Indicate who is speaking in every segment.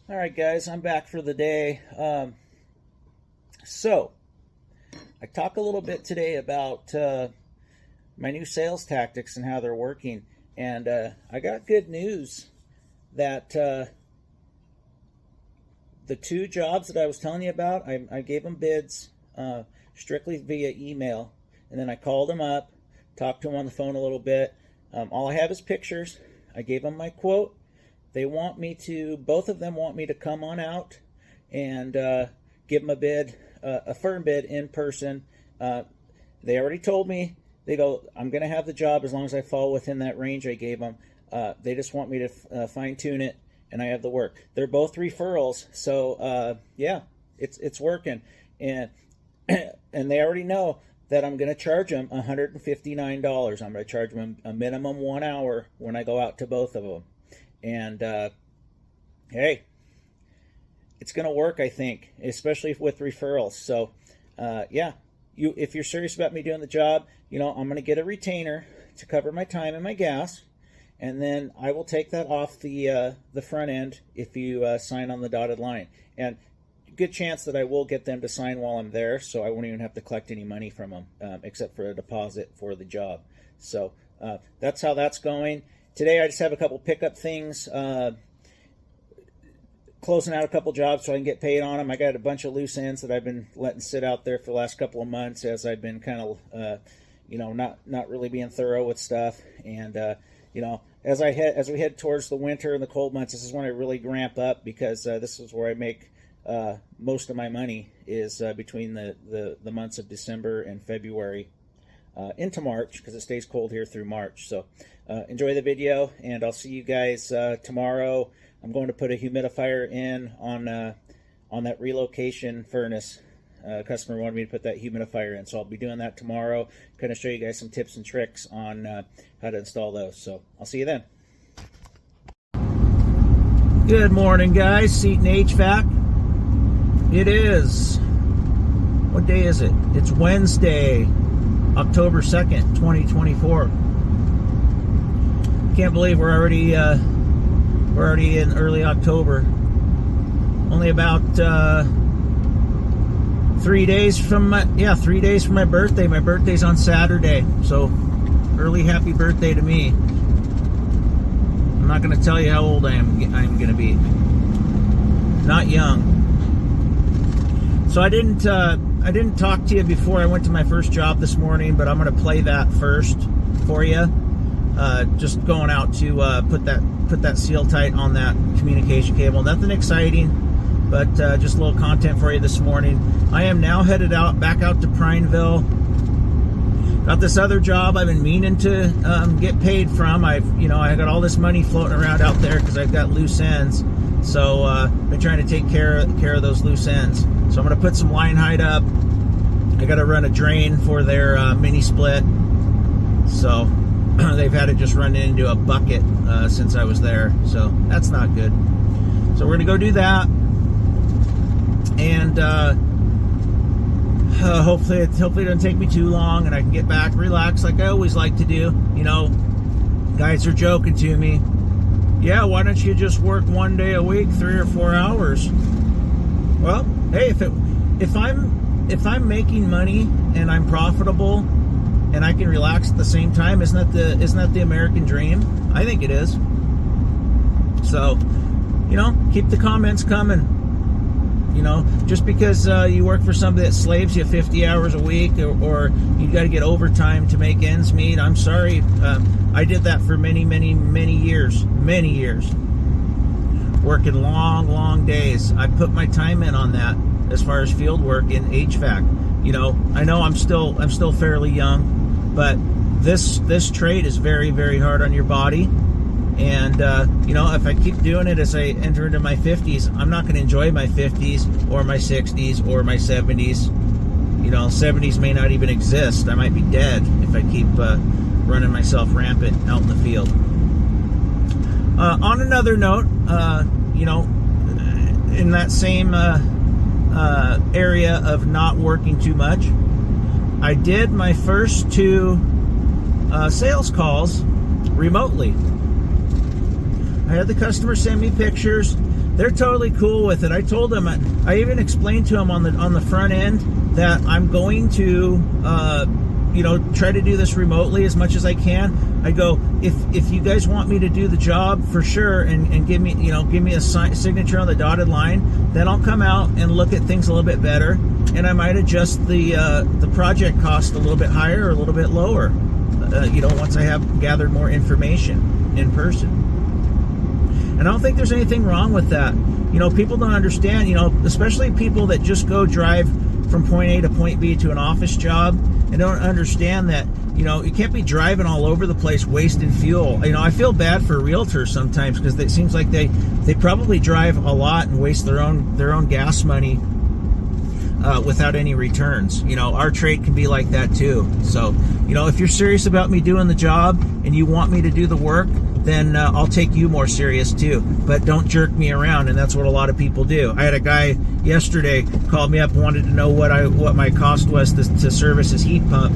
Speaker 1: All right, guys, I'm back for the day. So, I talk a little bit today about my new sales tactics and how they're working. And I got good news that the two jobs that I was telling you about, I gave them bids strictly via email. And then I called them up, talked to them on the phone a little bit. All I have is pictures. I gave them my quote. They want me to, both of them want me to come on out and give them a bid, a firm bid in person. They already told me, they go, I'm going to have the job as long as I fall within that range I gave them. They just want me to fine tune it, and I have the work. They're both referrals, so yeah, it's working. And and they already know that I'm going to charge them $159. I'm going to charge them a minimum 1 hour when I go out to both of them. And hey, it's going to work, I think, especially with referrals. So yeah, if you're serious about me doing the job, I'm going to get a retainer to cover my time and my gas, and then I will take that off the front end if you sign on the dotted line. And good chance that I will get them to sign while I'm there, so I won't even have to collect any money from them except for a deposit for the job. So that's how that's going. Today I just have a couple pickup things, closing out a couple jobs so I can get paid on them. I got a bunch of loose ends that I've been letting sit out there for the last couple of months as I've been kind of, not really being thorough with stuff. And as we head towards the winter and the cold months, this is when I really ramp up, because this is where I make most of my money, is between the months of December and February into March, because it stays cold here through March. So enjoy the video, and I'll see you guys tomorrow. I'm going to put a humidifier in on that relocation furnace. Customer wanted me to put that humidifier in, so I'll be doing that tomorrow. Kind of show you guys some tips and tricks on how to install those. So I'll see you then. Good morning, guys. Seton HVAC. It is, what day is it? It's Wednesday, October 2nd, 2024. Can't believe we're already in early October. Only about 3 days from my birthday. My birthday's on Saturday, so early happy birthday to me. I'm not going to tell you how old I'm going to be. Not young. So I didn't talk to you before I went to my first job this morning, but I'm going to play that first for you. Just going out to put that seal tight on that communication cable. Nothing exciting, but just a little content for you this morning. I am now headed back out to Prineville. Got this other job I've been meaning to get paid from. I got all this money floating around out there because I've got loose ends. So been trying to take care of those loose ends. So I'm going to put some line height up. I got to run a drain for their mini split. So they've had it just run into a bucket since I was there. So that's not good. So we're going to go do that. And hopefully it doesn't take me too long, and I can get back, relax like I always like to do. Guys are joking to me. Yeah, why don't you just work 1 day a week, 3 or 4 hours? Well, hey, if I'm making money and I'm profitable and I can relax at the same time, isn't that the American dream? I think it is. So, keep the comments coming. Just because you work for somebody that slaves you 50 hours a week, or you got to get overtime to make ends meet, I'm sorry. I did that for many years. Working long days. I put my time in on that as far as field work in HVAC. I know I'm still fairly young, but this trade is very hard on your body. And if I keep doing it as I enter into my 50s, I'm not going to enjoy my 50s or my 60s or my 70s. 70s may not even exist. I might be dead if I keep running myself rampant out in the field. On another note, in that same area of not working too much, I did my first 2 sales calls remotely. I had the customer send me pictures. they're totally cool with it. I told them, I even explained to them on the front end that I'm going to, you know, try to do this remotely as much as I can. I go, if you guys want me to do the job for sure, and give me, you know, give me a signature on the dotted line, then I'll come out and look at things a little bit better, and I might adjust the project cost a little bit higher or a little bit lower, you know, once I have gathered more information in person. And I don't think there's anything wrong with that. You know, people don't understand, you know, especially people that just go drive from point A to point B to an office job and don't understand that, you know, you can't be driving all over the place wasting fuel. You know, I feel bad for realtors sometimes because it seems like they probably drive a lot and waste their own gas money without any returns. You know, our trade can be like that too. So, you know, if you're serious about me doing the job and you want me to do the work, then I'll take you more serious too. But don't jerk me around, and that's what a lot of people do. I had a guy yesterday called me up, wanted to know what my cost was to service his heat pump.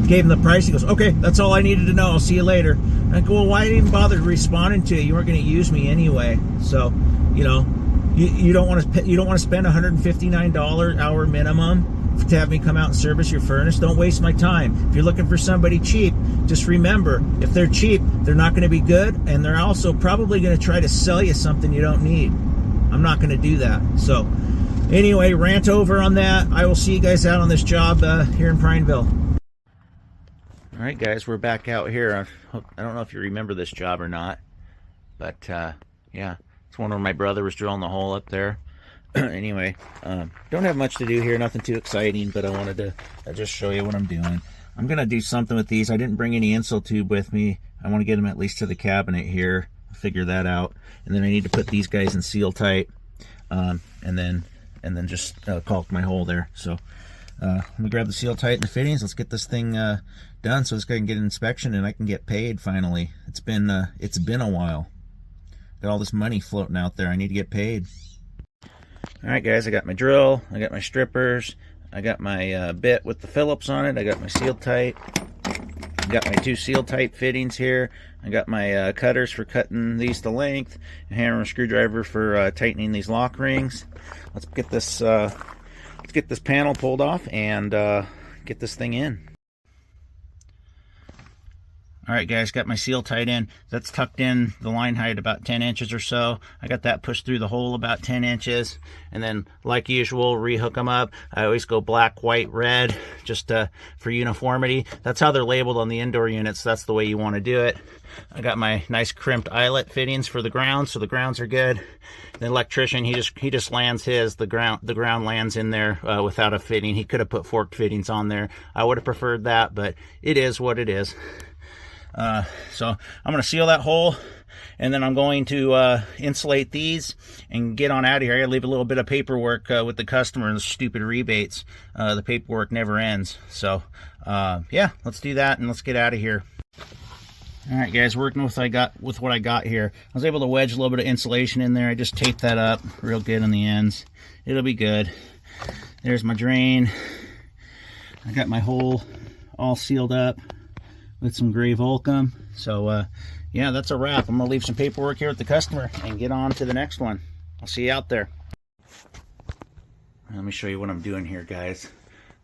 Speaker 1: Gave him the price. He goes, okay, that's all I needed to know. I'll see you later. I go, well, why didn't you even bother responding to you? You weren't going to use me anyway. So, you know, you don't want to spend $159 hour minimum to have me come out and service your furnace. Don't waste my time. If you're looking for somebody cheap, just remember, if they're cheap, they're not going to be good, and they're also probably going to try to sell you something you don't need. I'm not going to do that. So anyway, rant over on that. I will see you guys out on this job here in Prineville. All right, guys, we're back out here. I don't know if you remember this job or not, but yeah, it's one where my brother was drilling the hole up there. Anyway, don't have much to do here, nothing too exciting, but I wanted to just show you what I'm doing. I'm going to do something with these. I didn't bring any insul tube with me. I want to get them at least to the cabinet here, figure that out. And then I need to put these guys in seal tight, and then just caulk my hole there. So let me grab the seal tight and the fittings. Let's get this thing done so this guy can get an inspection and I can get paid finally. It's been a while. Got all this money floating out there. I need to get paid. All right, guys, I got my drill, I got my strippers, I got my bit with the Phillips on it, I got my seal tight, I got my 2 seal tight fittings here, I got my cutters for cutting these to length, a hammer and screwdriver for tightening these lock rings. Let's get this panel pulled off and get this thing in. All right, guys, got my seal tight in. That's tucked in the line height about 10 inches or so. I got that pushed through the hole about 10 inches. And then, like usual, rehook them up. I always go black, white, red, just for uniformity. That's how they're labeled on the indoor units. That's the way you want to do it. I got my nice crimped eyelet fittings for the ground, so the grounds are good. The electrician, he just lands his. The ground lands in there without a fitting. He could have put forked fittings on there. I would have preferred that, but it is what it is. So I'm going to seal that hole, and then I'm going to insulate these and get on out of here. I gotta leave a little bit of paperwork with the customer and the stupid rebates. The paperwork never ends. So yeah, let's do that and let's get out of here. All right, guys, working with what I got here. I was able to wedge a little bit of insulation in there. I just taped that up real good on the ends. It'll be good. There's my drain. I got my hole all sealed up with some gray Volcom. So yeah, that's a wrap. I'm gonna leave some paperwork here with the customer and get on to the next one. I'll see you out there. Let me show you what I'm doing here, guys.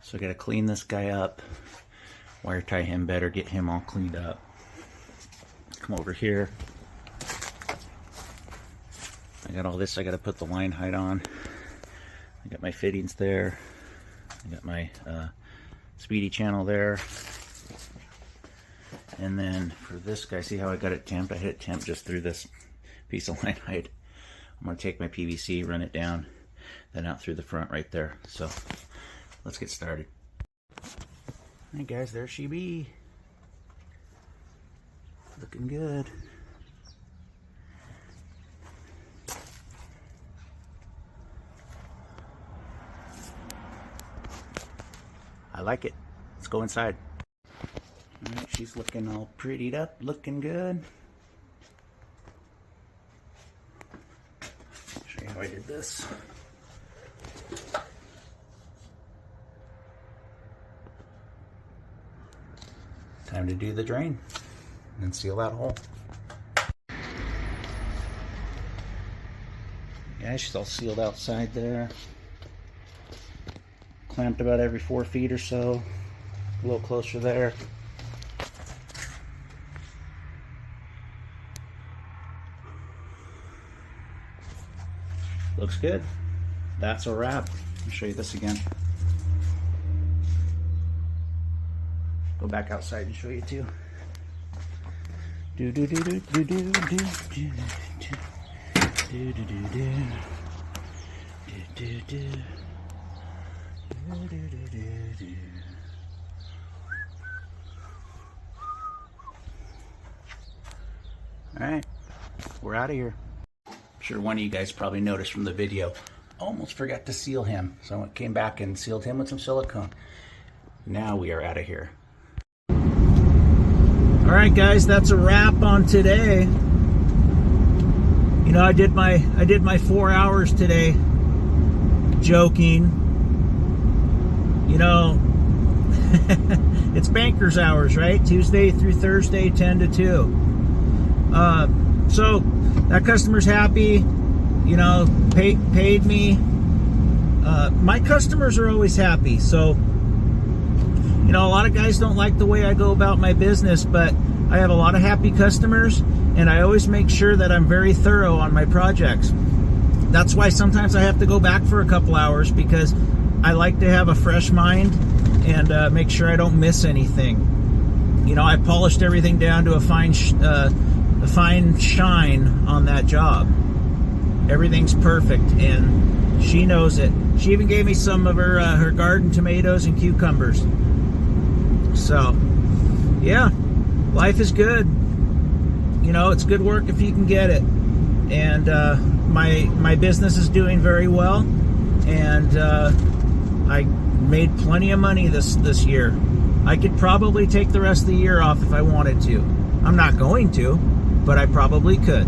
Speaker 1: So I gotta clean this guy up, wire tie him better, get him all cleaned up. Come over here. I got all this I gotta put the line height on. I got my fittings there. I got my speedy channel there. And then for this guy, see how I got it tamped? I hit it tamped just through this piece of line height. I'm going to take my PVC, run it down, then out through the front right there. So let's get started. Hey guys, there she be. Looking good. I like it. Let's go inside. Alright, she's looking all prettied up, looking good. Show you how I did this. Time to do the drain and seal that hole. Yeah, she's all sealed outside there. Clamped about every 4 feet or so. A little closer there. Looks good. That's a wrap. I'll show you this again. Go back outside and show you too. Do do do do do do do do do do do do do do do. All right, we're out of here. I'm sure one of you guys probably noticed from the video, almost forgot to seal him. So I came back and sealed him with some silicone. Now we are out of here. All right, guys, that's a wrap on today. You know, I did my 4 hours today. Joking. You know, it's banker's hours, right? Tuesday through Thursday, 10 to 2. So that customer's happy. You know, paid me. My customers are always happy. So, you know, a lot of guys don't like the way I go about my business, but I have a lot of happy customers, and I always make sure that I'm very thorough on my projects. That's why sometimes I have to go back for a couple hours, because I like to have a fresh mind and make sure I don't miss anything. You know, I polished everything down to a fine shine on that job. Everything's perfect, and she knows it. She even gave me some of her garden tomatoes and cucumbers. So, yeah, life is good. You know, it's good work if you can get it. And my business is doing very well, and I made plenty of money this year. I could probably take the rest of the year off if I wanted to. I'm not going to, but I probably could.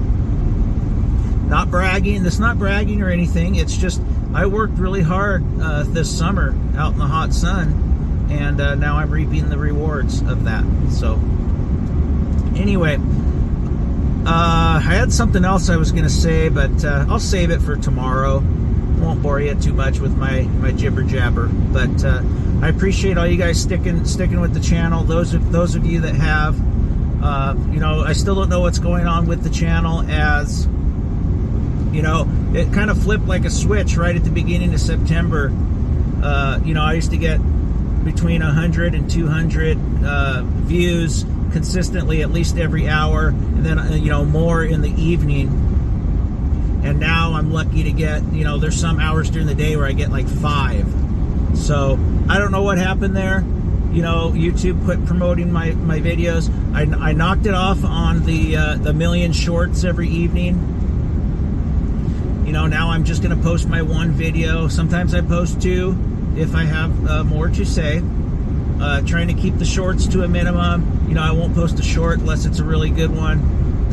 Speaker 1: Not bragging. It's not bragging or anything. It's just I worked really hard this summer out in the hot sun, and now I'm reaping the rewards of that. So anyway, I had something else I was going to say, but I'll save it for tomorrow. Won't bore you too much with my jibber jabber, but I appreciate all you guys sticking with the channel. Those of you that have, you know, I still don't know what's going on with the channel, as you know, it kind of flipped like a switch right at the beginning of September. You know, I used to get between 100 and 200 views consistently, at least every hour, and then you know, more in the evening. And now I'm lucky to get, you know, there's some hours during the day where I get like 5. So I don't know what happened there. You know, YouTube quit promoting my videos. I knocked it off on the million shorts every evening. You know, now I'm just going to post my one video. Sometimes I post 2 if I have more to say. Trying to keep the shorts to a minimum. You know, I won't post a short unless it's a really good one.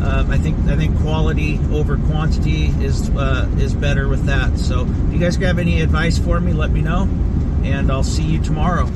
Speaker 1: I think quality over quantity is better with that. So if you guys have any advice for me, let me know, and I'll see you tomorrow.